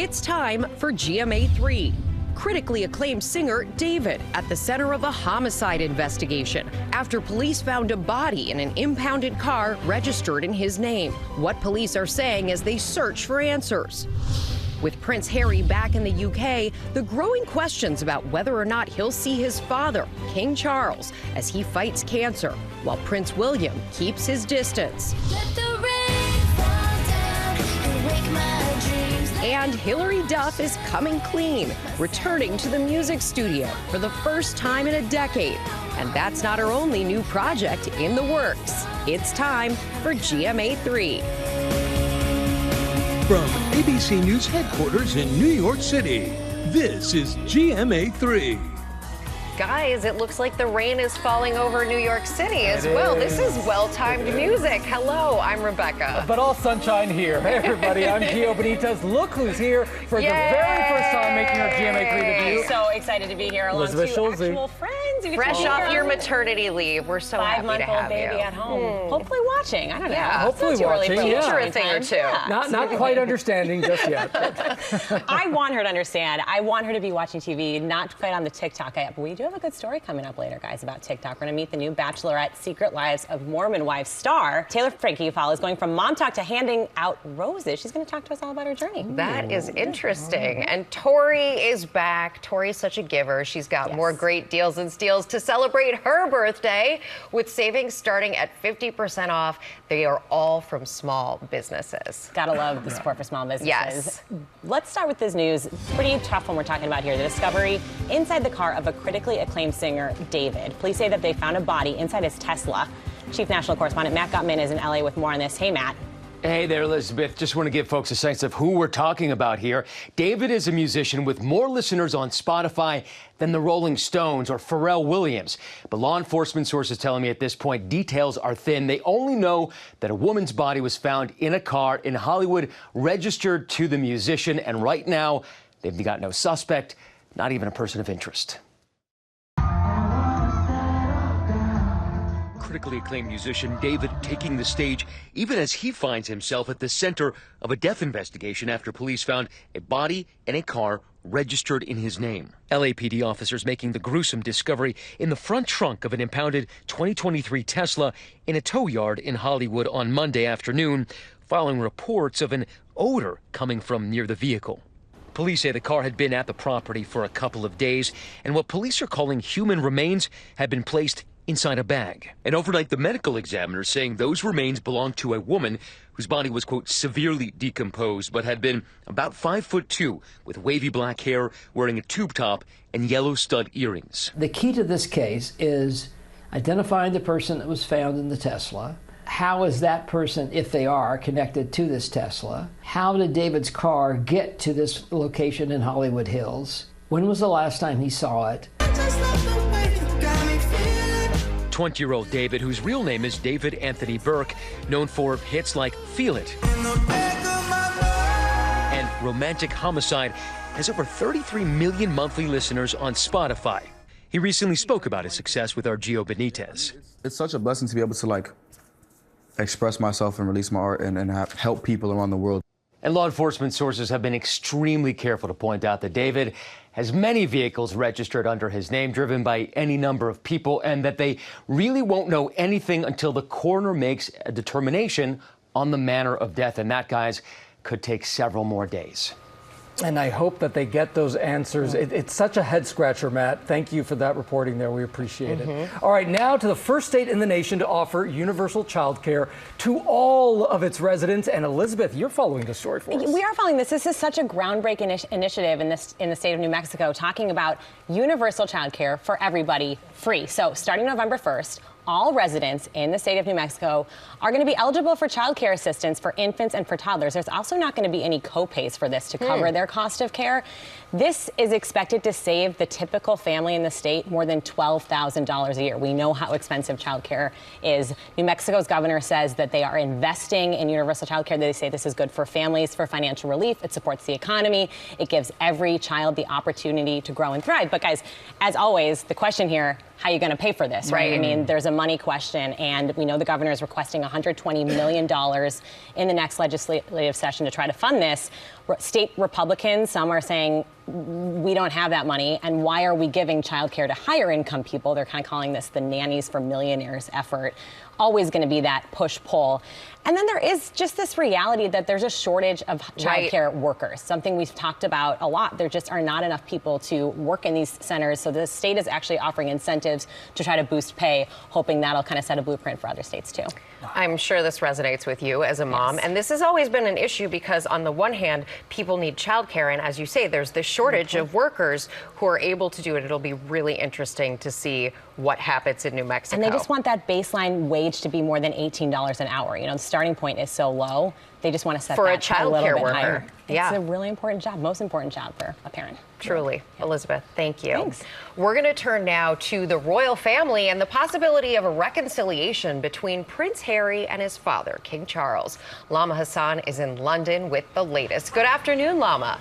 It's time for GMA3. Critically acclaimed singer David at the center of a homicide investigation after police found a body in an impounded car registered in his name. What police are saying as they search for answers. With Prince Harry back in the UK, the growing questions about whether or not he'll see his father, King Charles, as he fights cancer, while Prince William keeps his distance. And Hilary Duff is coming clean, returning to the music studio for the first time in a decade. And that's not her only new project in the works. It's time for GMA3. From ABC News headquarters in New York City, this is GMA3. Guys, it looks like the rain is falling over New York City as well. This is well-timed music. Hello, I'm Rebecca. But all sunshine here. Hey, everybody, I'm Gio Benitez. Look who's here for the very first time making her GMA3 debut. So excited to be here along two actual friends. Fresh off your maternity leave. We're so happy to have you. 5-month-old baby at home. Hopefully watching. I don't know. Yeah, hopefully watching. Teacher a thing or two. Not quite understanding just yet. I want her to understand. I want her to be watching TV, not quite on the TikTok app. But we do have a good story coming up later, guys, about TikTok. We're going to meet the new Bachelorette Secret Lives of Mormon Wives star. Taylor Frankie-Fowle is going from mom talk to handing out roses. She's going to talk to us all about her journey. That is interesting. And Tory is back. Tory's such a giver. She's got more great deals and steals to celebrate her birthday with savings starting at 50% off. They are all from small businesses. Gotta love the support for small businesses. Yes. Let's start with this news. Pretty tough one we're talking about here. The discovery inside the car of a critically acclaimed singer, David. Police say that they found a body inside his Tesla. Chief National Correspondent Matt Gutman is in LA with more on this. Hey, Matt. Hey there, Elizabeth. Just want to give folks a sense of who we're talking about here. David is a musician with more listeners on Spotify than the Rolling Stones or Pharrell Williams. But law enforcement sources telling me at this point details are thin. They only know that a woman's body was found in a car in Hollywood, registered to the musician. And right now, they've got no suspect, not even a person of interest. Critically acclaimed musician David taking the stage even as he finds himself at the center of a death investigation after police found a body in a car registered in his name. LAPD officers making the gruesome discovery in the front trunk of an impounded 2023 Tesla in a tow yard in Hollywood on Monday afternoon, following reports of an odor coming from near the vehicle. Police say the car had been at the property for a couple of days, and what police are calling human remains had been placed inside a bag. And overnight, the medical examiner saying those remains belonged to a woman whose body was, quote, severely decomposed, but had been about 5'2", with wavy black hair, wearing a tube top and yellow stud earrings. The key to this case is identifying the person that was found in the Tesla. How is that person, if they are, connected to this Tesla? How did David's car get to this location in Hollywood Hills? When was the last time he saw it? 20-year-old David, whose real name is David Anthony Burke, known for hits like Feel It and Romantic Homicide, has over 33 million monthly listeners on Spotify. He recently spoke about his success with our Gio Benitez. It's such a blessing to be able to express myself and release my art and help people around the world. And law enforcement sources have been extremely careful to point out that David has many vehicles registered under his name, driven by any number of people, and that they really won't know anything until the coroner makes a determination on the manner of death. And that, guys, could take several more days. And I hope that they get those answers. It's such a head scratcher, Matt. Thank you for that reporting there. We appreciate it. All right, now to the first state in the nation to offer universal childcare to all of its residents. And Elizabeth, you're following the story for us. We are following this. This is such a groundbreaking initiative in the state of New Mexico, talking about universal childcare for everybody, free. So starting November 1st, all residents in the state of New Mexico are going to be eligible for child care assistance for infants and for toddlers. There's also not going to be any co-pays for this to cover their cost of care. This is expected to save the typical family in the state more than $12,000 a year. We know how expensive child care is. New Mexico's governor says that they are investing in universal child care. They say this is good for families, for financial relief. It supports the economy. It gives every child the opportunity to grow and thrive. But guys, as always, the question here, how are you going to pay for this, right? I mean, there's a money question, and we know the governor is requesting $120 million in the next legislative session to try to fund this. State Republicans, some are saying, we don't have that money, and why are we giving childcare to higher income people? They're kind of calling this the nannies for millionaires effort. Always going to be that push-pull. And then there is just this reality that there's a shortage of childcare workers, something we've talked about a lot. There just are not enough people to work in these centers, so the state is actually offering incentives to try to boost pay, hoping that'll kind of set a blueprint for other states too. I'm sure this resonates with you as a mom, and this has always been an issue because on the one hand, people need childcare, and as you say, there's this shortage of workers who are able to do it. It'll be really interesting to see what happens in New Mexico. And they just want that baseline wage to be more than $18 an hour. You know, the starting point is so low. They just want to set for that a little bit worker. Higher. It's a really important job, most important job for a parent. Truly. Yeah. Elizabeth, thank you. Thanks. We're going to turn now to the royal family and the possibility of a reconciliation between Prince Harry and his father, King Charles. Lama Hassan is in London with the latest. Good afternoon, Lama.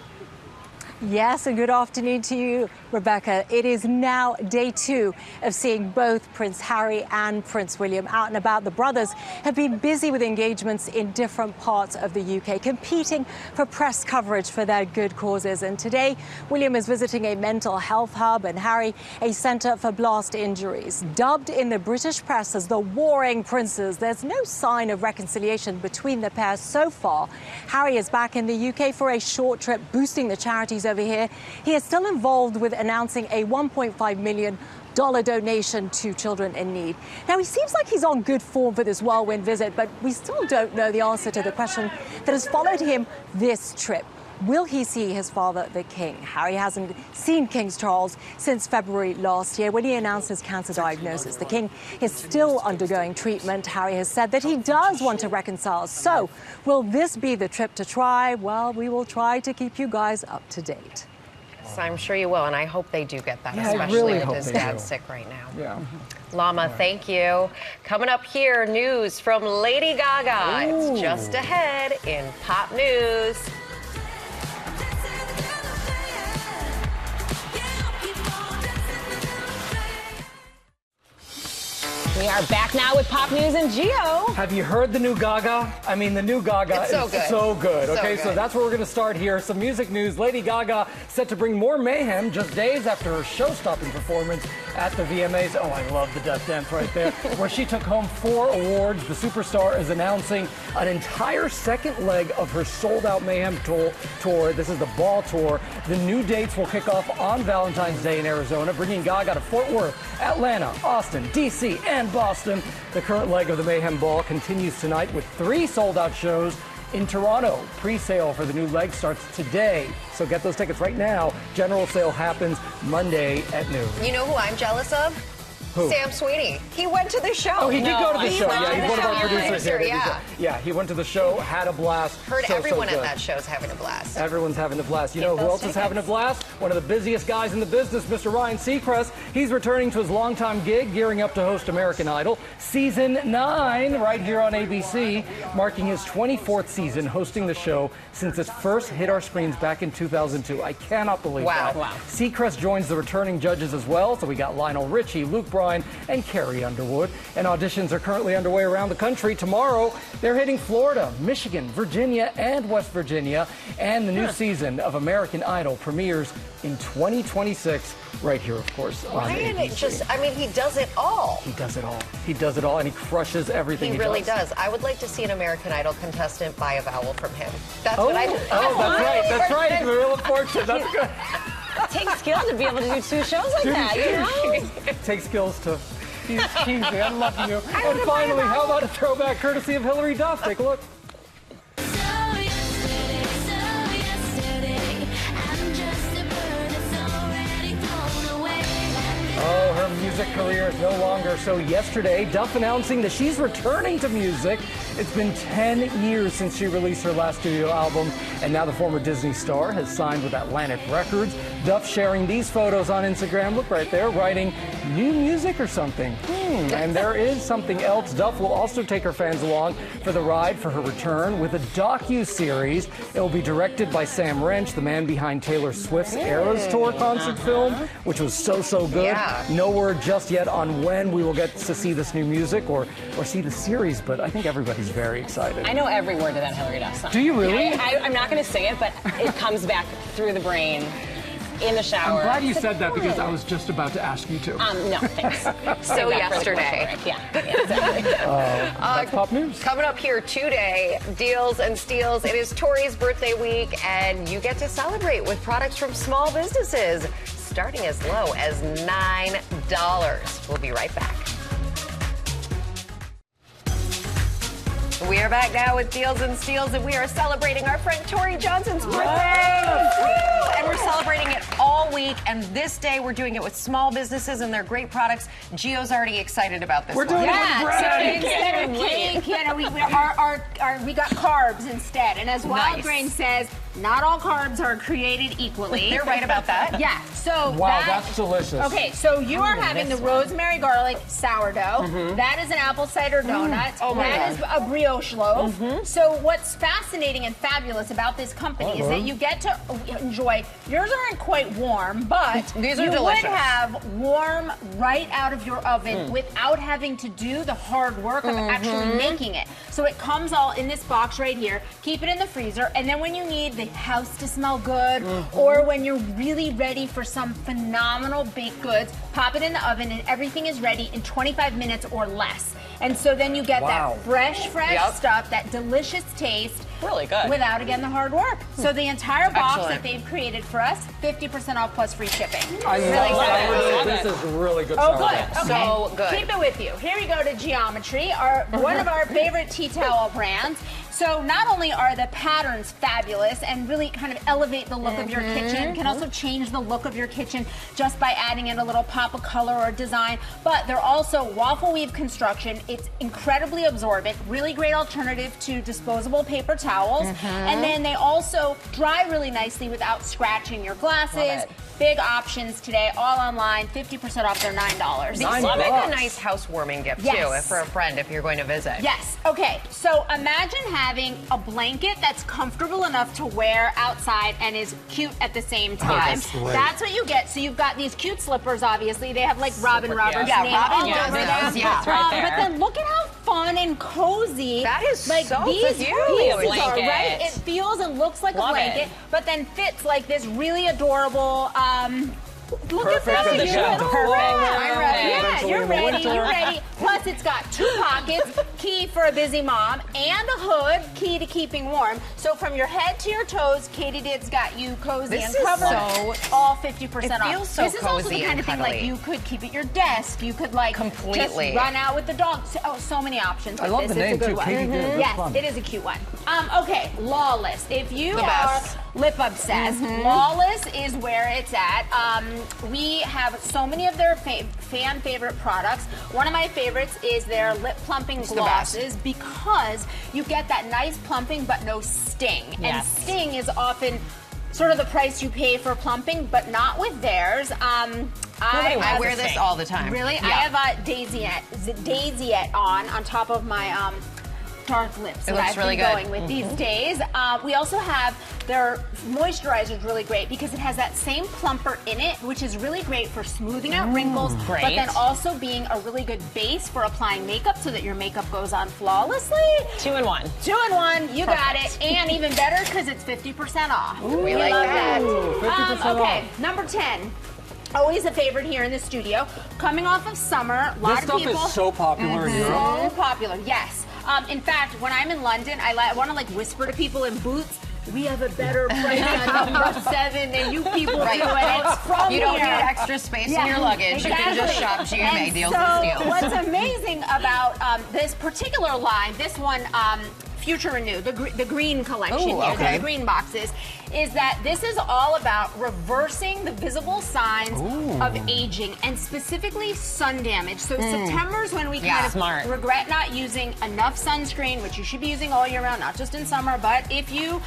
Yes, and good afternoon to you, Rebecca. It is now day 2 of seeing both Prince Harry and Prince William out and about. The brothers have been busy with engagements in different parts of the UK, competing for press coverage for their good causes. And today, William is visiting a mental health hub and Harry a centre for blast injuries. Dubbed in the British press as the warring princes, there's no sign of reconciliation between the pair so far. Harry is back in the UK for a short trip, boosting the charities over here. He is still involved with announcing a $1.5 million donation to children in need. Now, he seems like he's on good form for this whirlwind visit, but we still don't know the answer to the question that has followed him this trip. Will he see his father, the king? Harry hasn't seen King Charles since February last year when he announced his cancer diagnosis. The king is still undergoing treatment. Harry has said that he does want to reconcile. So, will this be the trip to try? Well, we will try to keep you guys up to date. So I'm sure you will, and I hope they do get that, Yeah, especially with his dad sick right now. Yeah. Lama, thank you. Coming up here, news from Lady Gaga. Ooh. It's just ahead in Pop News. We are back now with Pop News and Geo. Have you heard the new Gaga? I mean, the new Gaga It's so is good. so good. So Okay, good. so that's where we're going to start here. Some music news. Lady Gaga set to bring more mayhem just days after her show-stopping performance at the VMAs. Oh, I love the Death Dance right there, where she took home 4 awards. The superstar is announcing an entire second leg of her sold-out Mayhem tour. This is the Ball Tour. The new dates will kick off on Valentine's Day in Arizona, bringing Gaga to Fort Worth, Atlanta, Austin, D.C., and Boston. The current leg of the Mayhem Ball continues tonight with 3 sold-out shows in Toronto. Pre-sale for the new leg starts today, so get those tickets right now. General sale happens Monday at noon. You know who I'm jealous of? Who? Sam Sweeney. He went to the show. Oh, he did go to the show. went Yeah, to he's the one of our show. producers here. Yeah. Yeah, he went to the show, had a blast. Heard So everyone at good. that show's having a blast. Everyone's having a blast. You know who else is having a blast? One of the busiest guys in the business, Mr. Ryan Seacrest. He's returning to his longtime gig, gearing up to host American Idol Season 9 right here on ABC, marking his 24th season hosting the show since it first hit our screens back in 2002. I cannot believe that. Wow. Seacrest joins the returning judges as well, so we got Lionel Richie, Luke Bryan, and Carrie Underwood. And auditions are currently underway around the country. Tomorrow, they're hitting Florida, Michigan, Virginia, and West Virginia. And the new season of American Idol premieres in 2026, right here, of course, on Ryan, ABC. he does it all. He does it all. He does it all, and he crushes everything He really does. I would like to see an American Idol contestant buy a vowel from him. That's what I do. That's right. Wheel of Fortune. That's good. It takes skill to be able to do 2 shows like that, you know? It takes skills to. He's cheesy. I love you. And finally, how about a throwback courtesy of Hillary Duff? Take a look. Oh, her music career is no longer. So yesterday, Duff announcing that she's returning to music. It's been 10 years since she released her last studio album, and now the former Disney star has signed with Atlantic Records. Duff sharing these photos on Instagram. Look right there, writing, new music or something? And there is something else. Duff will also take her fans along for the ride for her return with a docu-series. It will be directed by Sam Wrench, the man behind Taylor Swift's Eras Tour concert film, which was so good. Yeah. No word just yet on when we will get to see this new music or see the series, but I think everybody's very excited. I know every word to that Hillary Duff song. Do you really? I'm not going to sing it, but it comes back through the brain. In the shower. I'm glad you said that because I was just about to ask you to. No, thanks. So yesterday. Yeah, exactly. That's pop news. Coming up here today, Deals and Steals. It is Tory's birthday week, and you get to celebrate with products from small businesses, starting as low as $9. We'll be right back. We are back now with Deals and Steals, and we are celebrating our friend Tory Johnson's birthday. Woo! And we're celebrating it all week, and this day we're doing it with small businesses and their great products. Gio's already excited about this We're doing it with bread. Instead of cake, we got carbs instead. And as Wild Grain says, not all carbs are created equally. They're right about that. Yeah. So Wow, that's delicious. Okay, so you are having the rosemary garlic sourdough. That is an apple cider donut. That is a brioche loaf. So what's fascinating and fabulous about this company is that you get to enjoy. Yours aren't quite warm, but these are you delicious. would have warm right out of your oven without having to do the hard work of actually making it. So it comes all in this box right here. Keep it in the freezer, and then when you need the house to smell good, or when you're really ready for some phenomenal baked goods, pop it in the oven and everything is ready in 25 minutes or less. And so then you get that fresh stuff, that delicious taste. Really good. Without, again, the hard work. So the entire box that they've created for us, 50% off plus free shipping. I love it. This is really good Oh, stuff. good. Okay. So good. Keep it with you. Here we go to GMA3, one of our favorite tea towel brands. So not only are the patterns fabulous and really kind of elevate the look of your kitchen, can also change the look of your kitchen just by adding in a little pop of color or design, but they're also waffle weave construction. It's incredibly absorbent, really great alternative to disposable paper towels. And then they also dry really nicely without scratching your glasses. Big options today, all online, 50% off their $9. These make a nice housewarming gift, too, for a friend if you're going to visit. Yes. Okay, so imagine having a blanket that's comfortable enough to wear outside and is cute at the same time. That's what you get. So you've got these cute slippers, obviously. They have like Robin Roberts name all over them. Yeah, right there. But then look at how fun and cozy that is like so these cute. pieces are, right? It feels and looks like a blanket, but then fits like this really adorable look at that. Perfect. I'm ready. Yeah, you're ready. You're ready. Plus, it's got 2 pockets, key for a busy mom, and a hood, key to keeping warm. So from your head to your toes, Katie Did's got you cozy and covered. All 50% off. It feels so this is also cozy the kind of thing cuddly. like you could keep at your desk. You could like just run out with the dog. So many options. I love the name too, Katie Did. Yes, it is a cute one. Okay, Lawless. If you are lip obsessed, Lawless is where it's at. We have so many of their fan favorite products. One of my favorites is their lip plumping glosses because you get that nice plumping but no sting. And sting is often sort of the price you pay for plumping, but not with theirs. I wear this all the time. Really? Yeah. I have Daisy on top of my dark lips that I've been going with these days. We also have their moisturizer is really great because it has that same plumper in it, which is really great for smoothing out wrinkles, but then also being a really good base for applying makeup so that your makeup goes on flawlessly. 2-in-1. 2-in-1, you got it. And even better because it's 50% off. We like that. 50% okay, number 10. Always a favorite here in the studio. Coming off of summer, a lot of people. This stuff is so popular in Europe. So popular, yes. In fact, when I'm in London, I want to like whisper to people in booths, we have a better price on number 7 than you people do, and it's from You don't need extra space in your luggage. You can just shop GMA Deals and Steals. What's amazing about this particular line, this one, Future Renew, the green collection here, the green boxes, is that this is all about reversing the visible signs of aging and specifically sun damage. So September's when we kind of regret not using enough sunscreen, which you should be using all year round, not just in summer, but if you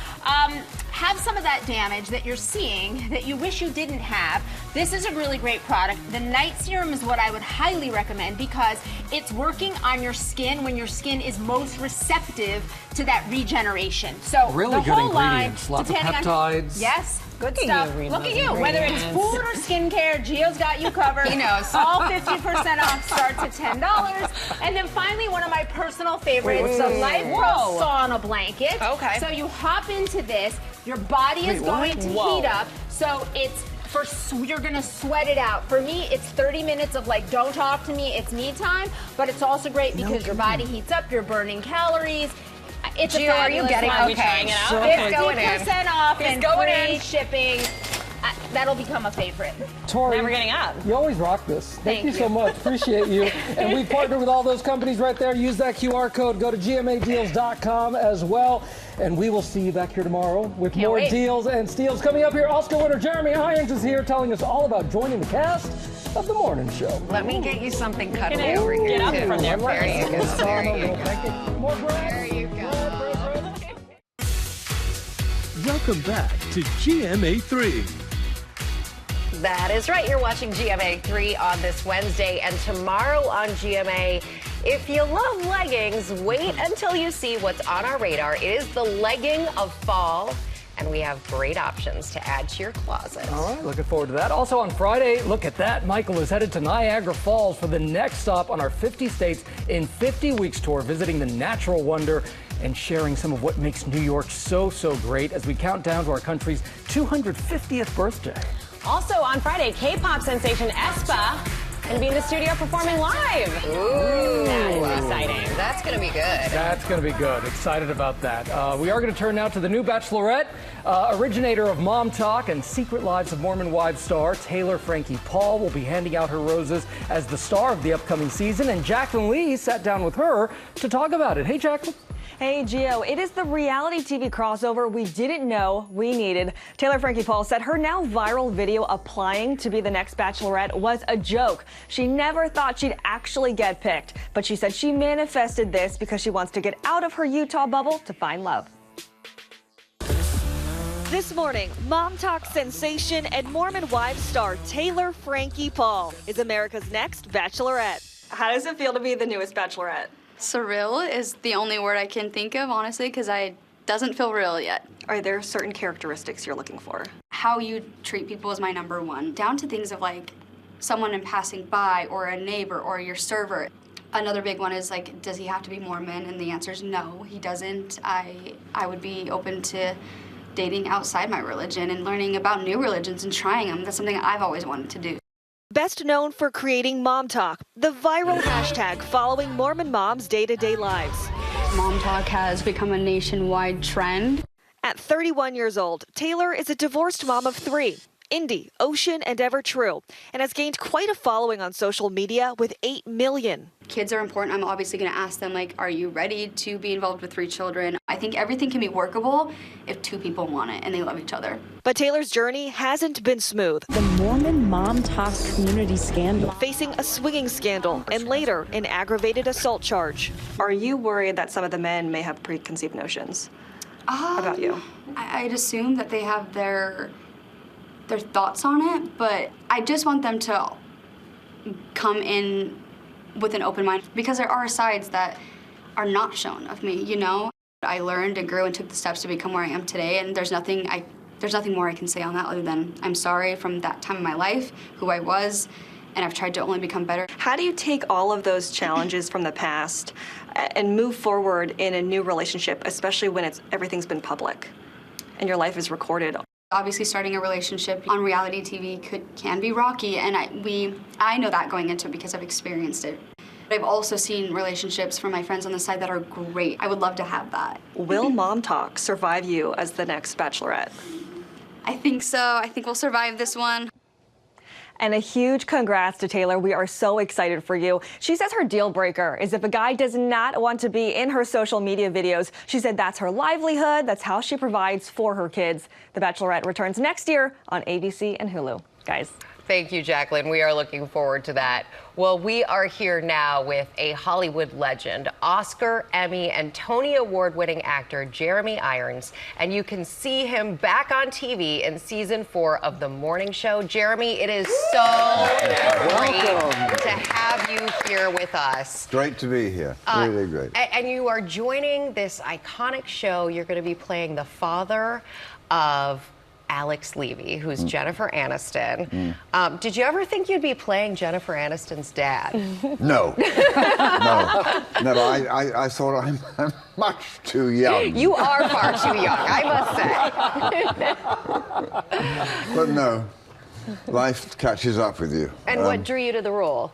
have some of that damage that you're seeing that you wish you didn't have, this is a really great product. The night serum is what I would highly recommend because it's working on your skin when your skin is most receptive to that regeneration. So really the good whole ingredients, line, lots of depending peptides. Yes. Good Look stuff. at you, Look at you. Whether it's food or skincare, Gio's got you covered. He knows. All 50% off starts at $10. And then finally, one of my personal favorites, the Life Pro Sauna Blanket. Okay. So you hop into this, your body is going to heat up, so it's you're gonna sweat it out. For me, it's 30 minutes of like, don't talk to me, it's me time, but it's also great because your body heats up, you're burning calories. It's Gio, are you getting okay? It's going in. 50% off and going free in. shipping. That'll become a favorite. Tori, Never getting up. You always rock this. Thank you so much. Appreciate you. And we partner with all those companies right there. Use that QR code. Go to GMAdeals.com as well. And we will see you back here tomorrow with more deals and steals. Coming up here, Oscar winner Jeremy Irons is here telling us all about joining the cast of The Morning Show. Let me get you something cuddly over here, Get up too. from there. There you go. There you go. Thank you. More bread. There you go. Welcome back to GMA3. That is right. You're watching GMA3 on this Wednesday, and tomorrow on GMA, if you love leggings, wait until you see what's on our radar. It is the legging of fall, and we have great options to add to your closet. All right, looking forward to that. Also on Friday, look at that. Michael is headed to Niagara Falls for the next stop on our 50 States in 50 Weeks tour, visiting the natural wonder and sharing some of what makes New York so great as we count down to our country's 250th birthday. Also on Friday, K-pop sensation aespa going to be in the studio performing live. Ooh. That is exciting. That's going to be good. That's going to be good. Excited about that. We are going to turn now to the new Bachelorette. Originator of Mom Talk and Secret Lives of Mormon Wives star Taylor Frankie Paul will be handing out her roses as the star of the upcoming season. And Jacqueline Lee sat down with her to talk about it. Hey, Jacqueline. Hey, Gio, it is the reality TV crossover we didn't know we needed. Taylor Frankie Paul said her now viral video applying to be the next Bachelorette was a joke. She never thought she'd actually get picked, but she said she manifested this because she wants to get out of her Utah bubble to find love. This morning, Mom Talk sensation and Mormon Wives star Taylor Frankie Paul is America's next Bachelorette. How does it feel to be the newest Bachelorette? Surreal is the only word I can think of, honestly, because it doesn't feel real yet. Are there certain characteristics you're looking for? How you treat people is my number one, down to things of like someone in passing by or a neighbor or your server. Another big one is like, does he have to be Mormon? And the answer is no, he doesn't. I would be open to dating outside my religion and learning about new religions and trying them. That's something I've always wanted to do. Best known for creating Mom Talk, the viral hashtag following Mormon moms' day-to-day lives. Mom Talk has become a nationwide trend. At 31 years old, Taylor is a divorced mom of 3, Indy, Ocean, and Ever True, and has gained quite a following on social media with 8 million. Kids are important. I'm obviously going to ask them, like, are you ready to be involved with 3 children? I think everything can be workable if 2 people want it and they love each other. But Taylor's journey hasn't been smooth. The Mormon Mom Talk community scandal. Facing a swinging scandal and later an aggravated assault charge. Are you worried that some of the men may have preconceived notions about you? I'd assume that they have their thoughts on it, but I just want them to come in with an open mind, because there are sides that are not shown of me, you know? I learned and grew and took the steps to become where I am today, and there's nothing more I can say on that other than I'm sorry from that time in my life, who I was, and I've tried to only become better. How do you take all of those challenges from the past and move forward in a new relationship, especially when everything's been public and your life is recorded? Obviously, starting a relationship on reality TV can be rocky, and I know that going into it because I've experienced it. I've also seen relationships from my friends on the side that are great. I would love to have that. Will Mom Talk survive you as the next Bachelorette? I think so. I think we'll survive this one. And a huge congrats to Taylor. We are so excited for you. She says her deal breaker is if a guy does not want to be in her social media videos. She said that's her livelihood. That's how she provides for her kids. The Bachelorette returns next year on ABC and Hulu. Guys. Thank you, Jacqueline. We are looking forward to that. Well, we are here now with a Hollywood legend, Oscar, Emmy, and Tony Award-winning actor Jeremy Irons. And you can see him back on TV in season 4 of The Morning Show. Jeremy, it is so great to have you here with us. Great to be here. Really great. And you are joining this iconic show. You're going to be playing the father of Alex Levy, who's Jennifer Aniston. Did you ever think you'd be playing Jennifer Aniston's dad? No. No. Never. I thought I'm much too young. You are far too young, I must say. But no. Life catches up with you. And what drew you to the role?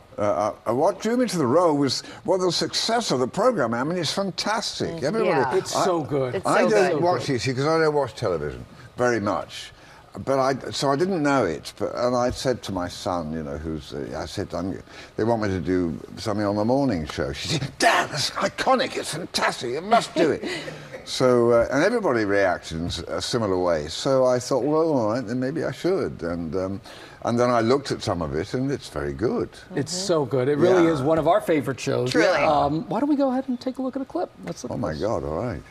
What drew me to the role was, well, the success of the program. I mean, it's fantastic. Everybody, It's so good. I don't watch it because I don't watch television very much. But so I didn't know it. And I said to my son, you know, I said, they want me to do something on the morning show. She said, Dad, that's iconic. It's fantastic. You must do it. So, and everybody reacted in a similar way. So I thought, well, all right, then maybe I should. And then I looked at some of it, and it's very good. It's so good. It really is one of our favorite shows. Truly. Why don't we go ahead and take a look at a clip? Let's look Oh, at my this. God, all right.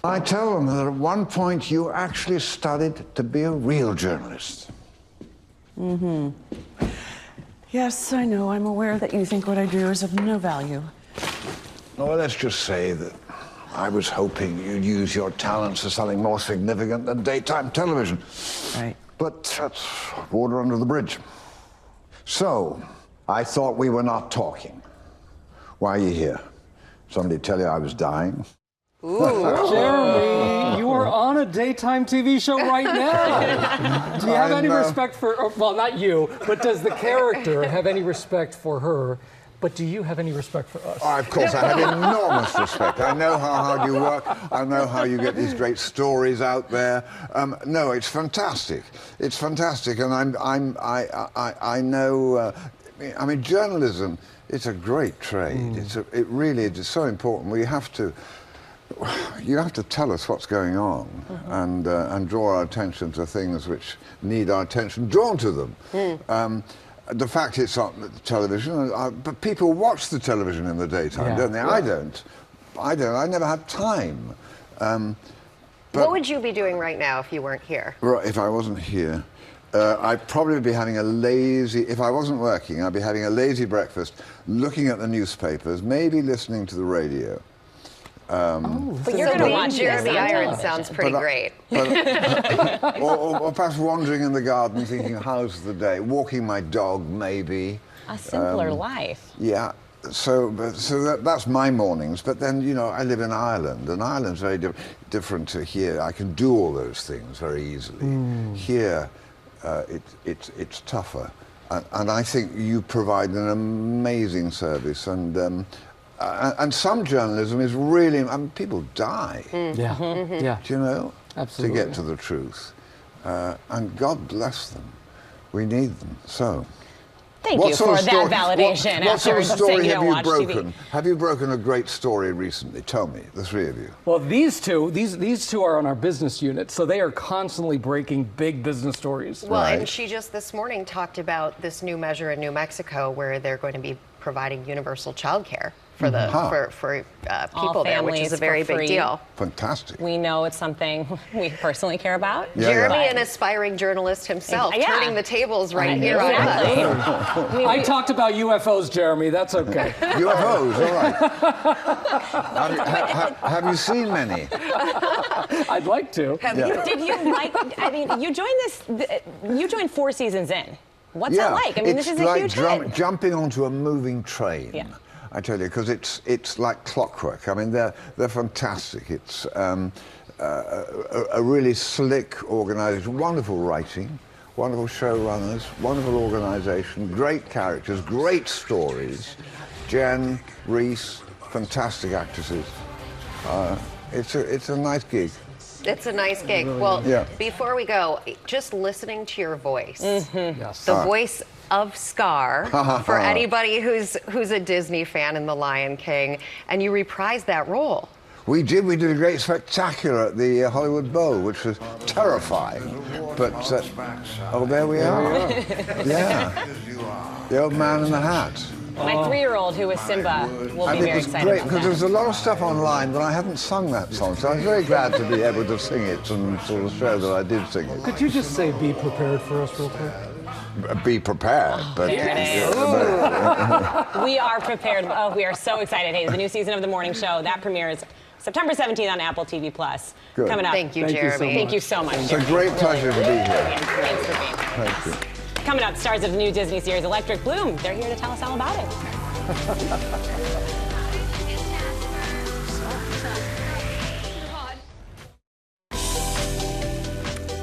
I tell them that at one point you actually studied to be a real journalist. Yes, I know. I'm aware that you think what I do is of no value. Well, let's just say that I was hoping you'd use your talents for something more significant than daytime television. Right. But that's water under the bridge. So, I thought we were not Why are you here? Somebody tell you I was dying? Jeremy, you are on a daytime TV show right now. Do you have any respect for, well, not you, but does the character have any respect for her? But do you have any respect for us? Oh, of course, I have enormous respect. I know how hard you work. I know how you get these great stories out there. No, it's fantastic. It's fantastic, and I know. I mean, journalism. It's a great trade. It really is so important. You have to tell us what's going on and draw our attention to things which need our attention drawn to them. The fact it's on television, but people watch the television in the daytime, don't they? I don't. I never have time. What would you be doing right now if you weren't here? Right, if I wasn't here, I'd probably be having a lazy, if I wasn't working, I'd be having a lazy breakfast, looking at the newspapers, maybe listening to the radio. But you're going to watch Jeremy Irons sounds pretty great. Or perhaps wandering in the garden thinking, how's the day? Walking my dog, maybe. A simpler life. Yeah. So that's my mornings. But then, you know, I live in Ireland, and Ireland's very different to here. I can do all those things very easily. Here, it's tougher. And I think you provide an amazing service. And some journalism is really, I mean, people die. Yeah. Do you know? Absolutely. To get to the truth. And God bless them. We need them. So. Thank you for that validation. What sort of story have you watch broken? TV. Have you broken a great story recently? Tell me, the three of you. Well, these two are on our business unit, so they are constantly breaking big business stories. Well, and she just this morning talked about this new measure in New Mexico where they're going to be providing universal childcare for the for people there, which is a very big deal. Fantastic. We know it's something we personally care about. Jeremy, an aspiring journalist himself, turning the tables right here on us. I talked about UFOs, Jeremy. That's okay. UFOs, all right. Have you seen many? I'd like to. Did you like? I mean, you joined 4 seasons in. What's that like? I mean, this is a huge hit. Jumping onto a moving train. Yeah. I tell you, because it's like clockwork. I mean, they're fantastic. It's a really slick organisation, wonderful writing, wonderful showrunners, wonderful organisation, great characters, great stories. Jen, Reese, fantastic actresses. It's a nice gig. It's a nice gig. Well, before we go, just listening to your voice, the voice of Scar, for anybody who's a Disney fan in The Lion King, and you reprised that role. We did a great spectacular at the Hollywood Bowl, which was terrifying. But, oh, there we are. Yeah. The old man in the hat. My 3-year-old, who was Simba, will be very excited about great, because that. there's a lot of stuff online, but I haven't sung that song, so I was very glad to be able to sing it and sort of show that I did sing it. Could you just say "be prepared" for us, real quick? Be prepared, but There it is. We are prepared. Oh, we are so excited. Hey, the new season of The Morning Show, that premieres September 17th on Apple TV+. Good. Coming up. Thank you, Jeremy. Thank you so much, It's a Jeremy. great pleasure to be here. Thanks for being here. Thank you. Coming up, stars of the new Disney series Electric Bloom. They're here to tell us all about it.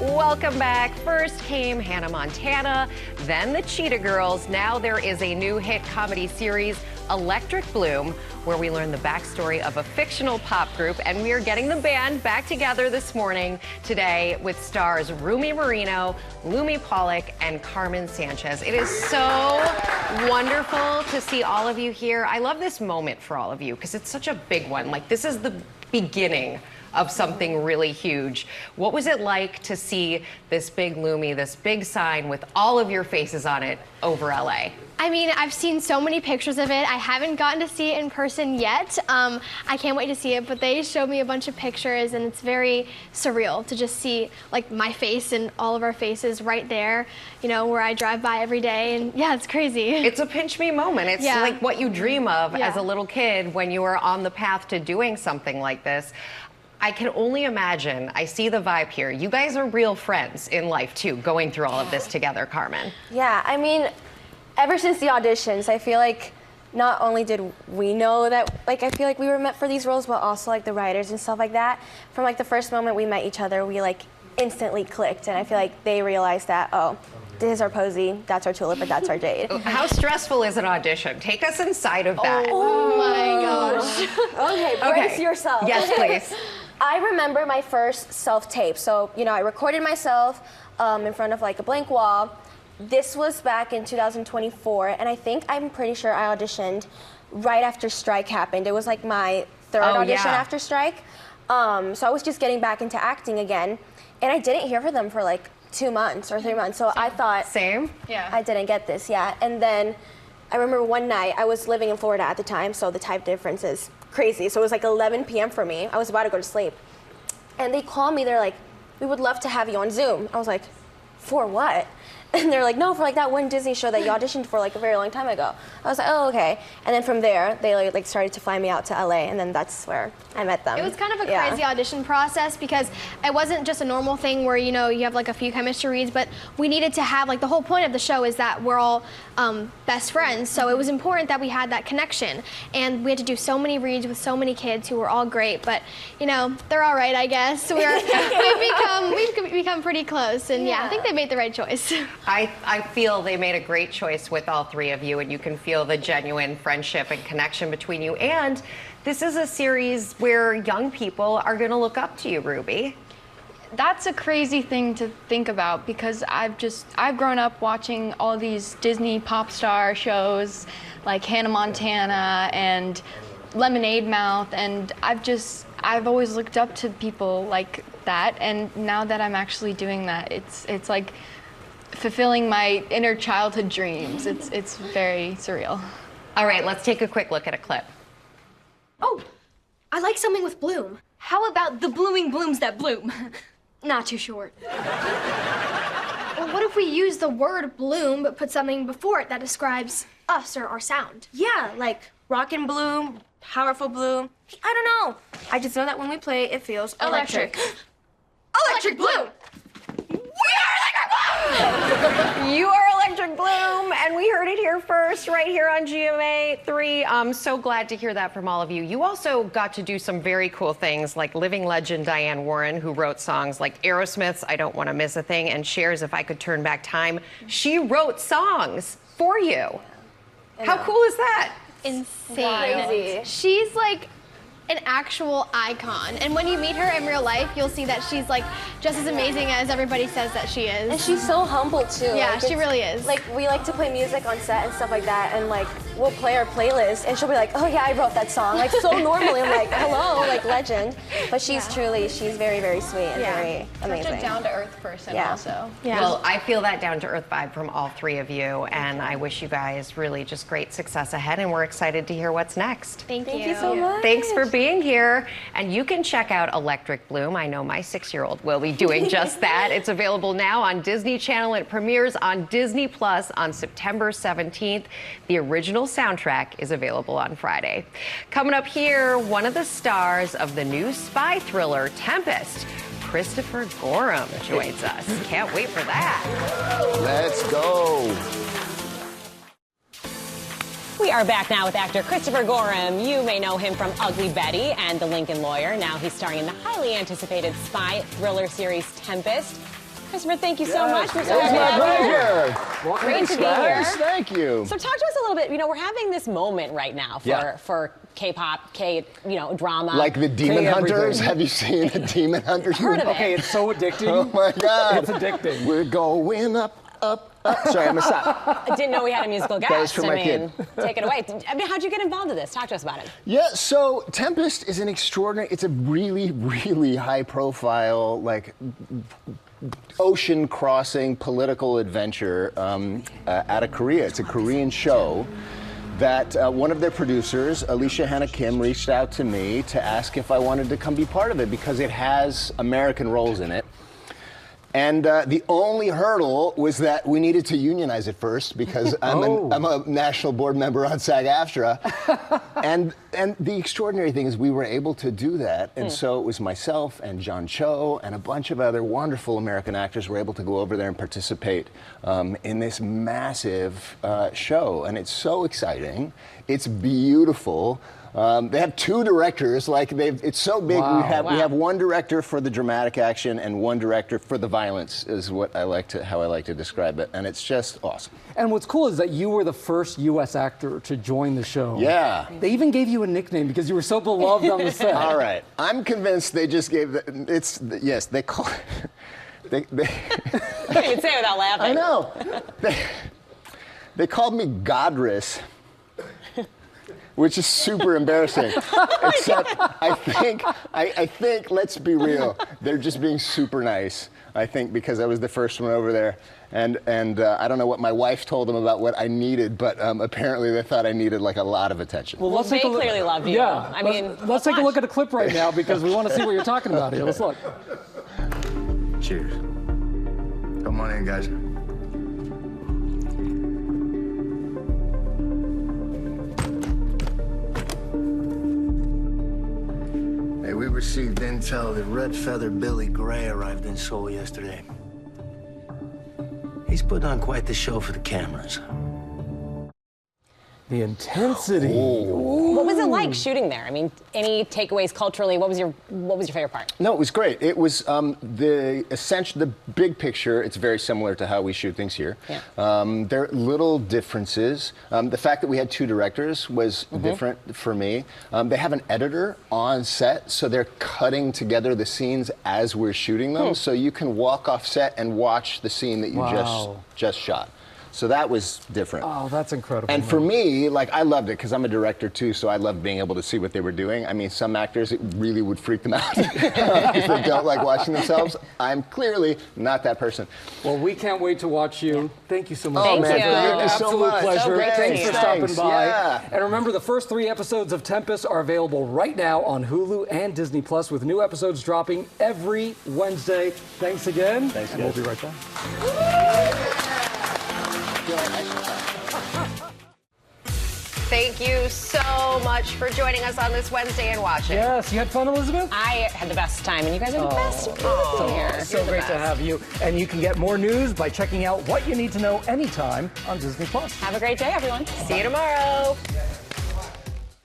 Welcome back. First came Hannah Montana, then the Cheetah Girls. Now there is a new hit comedy series, Electric Bloom, where we learn the backstory of a fictional pop group, and we are getting the band back together this morning today with stars Rumi Marino, Lumi Pollock, and Carmen Sanchez. It is so wonderful to see all of you here. I love this moment for all of you because it's such a big one. Like, this is the beginning of something really huge. What was it like to see this big Lumi, this big sign with all of your faces on it over LA? I mean, I've seen so many pictures of it. I haven't gotten to see it in person yet. I can't wait to see it, but they showed me a bunch of pictures, and it's very surreal to just see like my face and all of our faces right there, you know, where I drive by every day, and yeah, it's crazy. It's a pinch me moment. It's like what you dream of as a little kid when you are on the path to doing something like this. I can only imagine, I see the vibe here. You guys are real friends in life too, going through all of this together, Carmen. Yeah, I mean, ever since the auditions, I feel like not only did we know that, like, I feel like we were meant for these roles, but also like the writers and stuff like that. From like the first moment we met each other, we like instantly clicked, and I feel like they realized that, oh, this is our Posey, that's our Tulip, and that's our Jade. How stressful is an audition? Take us inside of that. Oh my gosh. Okay, brace yourself. Yes, please. I remember my first self-tape. So, you know, I recorded myself in front of like a blank wall. This was back in 2024, and I'm pretty sure I auditioned right after strike happened. It was like my third audition after strike. So I was just getting back into acting again, and I didn't hear from them for like 2 months or 3 months. So I thought, I didn't get this yet. And then I remember one night, I was living in Florida at the time, so the time difference is crazy. So it was like 11 p.m. for me. I was about to go to sleep. And they called me, they're like, we would love to have you on Zoom. I was like, for what? And they're like, no, for like that one Disney show that you auditioned for like a very long time ago. I was like, oh, okay. And then from there, they like started to fly me out to LA, and then that's where I met them. It was kind of a crazy audition process because it wasn't just a normal thing where, you know, you have like a few chemistry reads, but we needed to have, like, the whole point of the show is that we're all best friends. So it was important that we had that connection. And we had to do so many reads with so many kids who were all great, but, you know, they're all right, I guess. We've become pretty close, and yeah, I think they made the right choice. I feel they made a great choice with all three of you, and you can feel the genuine friendship and connection between you. And this is a series where young people are going to look up to you, Ruby. That's a crazy thing to think about because I've grown up watching all these Disney pop star shows like Hannah Montana and Lemonade Mouth, and I've always looked up to people like that, and now that I'm actually doing that, it's like fulfilling my inner childhood dreams. It's very surreal. All right, let's take a quick look at a clip. Oh, I like something with bloom. How about the blooming blooms that bloom? Not too short. Well, what if we use the word bloom but put something before it that describes us or our sound? Yeah, like rockin' bloom, powerful bloom. I don't know. I just know that when we play, it feels electric. Electric bloom! You are Electric Bloom, and we heard it here first, right here on GMA3. I'm so glad to hear that from all of you. You also got to do some very cool things, like living legend Diane Warren, who wrote songs like Aerosmith's I Don't Want to Miss a Thing and Cher's If I Could Turn Back Time. She wrote songs for you. How cool is that? Insane. Crazy. She's like an actual icon, and when you meet her in real life, you'll see that she's like just as amazing as everybody says that she is. And she's so humble too. Yeah, like, she really is. Like, we like to play music on set and stuff like that, and like we'll play our playlist, and she'll be like, "Oh yeah, I wrote that song." Like so normally, I'm like, "Hello," like legend. But she's very, very sweet and very amazing. Such a down-to-earth person, also. Yeah. Well, I feel that down-to-earth vibe from all three of you, and I wish you guys really just great success ahead, and we're excited to hear what's next. Thank you. Thank you so much. Thanks for being here. And you can check out Electric Bloom. I know my 6-year-old will be doing just that. It's available now on Disney Channel. It premieres on Disney Plus on September 17th. The original soundtrack is available on Friday. Coming up here, one of the stars of the new spy thriller, Tempest, Christopher Gorham, joins us. Can't wait for that. Let's go. We are back now with actor Christopher Gorham. You may know him from Ugly Betty and The Lincoln Lawyer. Now he's starring in the highly anticipated spy thriller series Tempest. Christopher, thank you so much. It's my pleasure. Welcome. Great to be here. Thank you. So talk to us a little bit. You know, we're having this moment right now for K-pop, drama. Like the Demon Hunters. Have you seen the Demon Hunters? Heard of it. Okay, it's so addicting. Oh my God. It's addicting. We're going up. Sorry, I'm a stop. I didn't know we had a musical guest. That was for my kid. Take it away. I mean, how'd you get involved in this? Talk to us about it. Yeah, so Tempest is an extraordinary, it's a really, really high profile, like, ocean crossing political adventure out of Korea. It's a Korean show that one of their producers, Alicia Hannah Kim, reached out to me to ask if I wanted to come be part of it because it has American roles in it. And the only hurdle was that we needed to unionize it first because I'm a national board member on SAG-AFTRA. and the extraordinary thing is we were able to do that. And so it was myself and John Cho and a bunch of other wonderful American actors were able to go over there and participate in this massive show. And it's so exciting. It's beautiful. They have 2 directors. It's so big. Wow. We have one director for the dramatic action and one director for the violence. Is how I like to describe it, and it's just awesome. And what's cool is that you were the first U.S. actor to join the show. Yeah. They even gave you a nickname because you were so beloved on the set. All right, I'm convinced they just gave they call. They You can't even say it without laughing. I know. They called me Godress. Which is super embarrassing. Except I think, let's be real, they're just being super nice. I think because I was the first one over there. And I don't know what my wife told them about what I needed, but apparently they thought I needed like a lot of attention. Well, they clearly loved you. Yeah. I mean, let's take a look at a clip right now because we want to see what you're talking about here. Let's look. Cheers. Come on in, guys. We received intel that Red Feather Billy Gray arrived in Seoul yesterday. He's put on quite the show for the cameras. The intensity. What was it like shooting there? I mean, any takeaways culturally? What was your favorite part? No, it was great. It was the big picture. It's very similar to how we shoot things here. Yeah. There are little differences. The fact that we had 2 directors was different for me. They have an editor on set, so they're cutting together the scenes as we're shooting them. So you can walk off set and watch the scene that you just shot. So that was different. Oh, that's incredible. And for me, I loved it because I'm a director too, so I loved being able to see what they were doing. I mean, some actors, it really would freak them out if they don't like watching themselves. I'm clearly not that person. Well, we can't wait to watch you. Thank you so much. Oh, man, thank you so Absolute much. pleasure. Okay. Thanks for stopping by. Yeah. And remember, the first 3 episodes of Tempest are available right now on Hulu and Disney Plus, with new episodes dropping every Wednesday. Thanks again. Thanks, and guys. we'll be right back. Thank you so much for joining us on this Wednesday and watching. Yes, you had fun, Elizabeth? I had the best time, and you guys are the best. So great to have you. And you can get more news by checking out What You Need to Know anytime on Disney Plus. Have a great day, everyone. See you tomorrow.